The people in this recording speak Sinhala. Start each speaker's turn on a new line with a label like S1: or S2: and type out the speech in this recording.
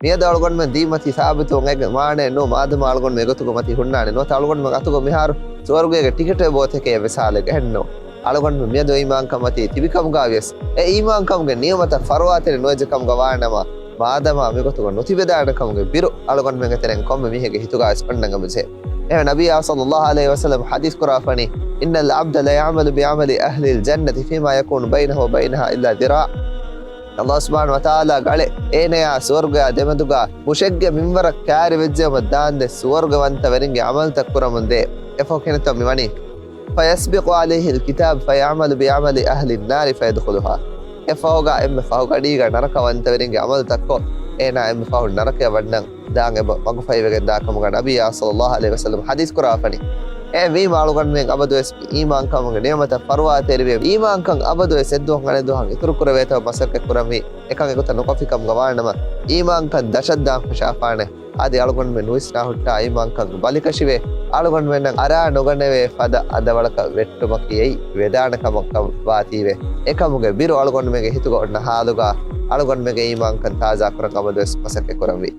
S1: මියද අලුගොන් මෙ දීමති සාබිතු ngege maane no madama අලුගොන් මෙ ගතුක මති හුන්නානේ no අලුගොන් මෙ අතුක මිහාරු ස්වර්ගයේ ටිකට් බෝතකේ වෙසාලෙ ගහන්නෝ අලුගොන් මියද ඊමාන් කමති තිබිකම් ගාවියස් ඒ ඊමාන් කම්ගේ නියමත ෆරවාතේ නොජකම් ගවානම මාදම මෙ ගතුක නොතිබෙදාන කම්ගේ බිරු අලුගොන් මෙ ගතරෙන් කොම්ම මිහෙගේ හිතුගා ස්පන්නංග බසේ එහ නබිය සල්ලල්ලාහු අලයිහි වසල්ලම් හදීස් කුරාෆනි ඉන්නල් අබ්ද ලා යඅමලු බිඅමලි අහ්ලි අල් ජන්නති ෆීමා යකුනු බයිනහු වබයිනහා ඉල්ලා දිරා Allah subhanahu wa ta'ala gale eneya swarga demeduga mushegge minwara kaari vejjema daande swargawanta weringe amal takkuramunde efo keneto miwani fayasbiqu alayhi alkitab fayamalu bi'amali ahli an-nar fayadkhuluha efoga emme fahuga diga narakawanta weringe amal takko ena emme fahu narakaya wannan daange magu fayvege daakamuga nabiyya sallallahu alaihi wasallam hadith kurafani මේ මාළුකන් මේ අබදොස් ඊමාංකම් නියමත පරවාතේරිවේ ඊමාංකම් අබදොස් එද්දෝන් ගනේ දෝහන් ඉතුරු කර වේතව මසක කුරමි එකන් එකත නොකෆිකම් ගවානම ඊමාංකම් දශද්දාම් ශාපානේ ආදී අලුගොන් මේ නුයිස්නා හුට්ටා ඊමාංකම් බලිකශිවේ අලුගොන් වෙන අරා නොගනවේ පද අදවලක වෙට්ටුමකියයි වේදානකම වාතීවේ එකමුගේ බිරු අලුගොන් මේගේ හිතුගොන්න හාදුගා අලුගොන් මේගේ ඊමාංකම් තාජා කරන් අබදොස් මසක කුරමි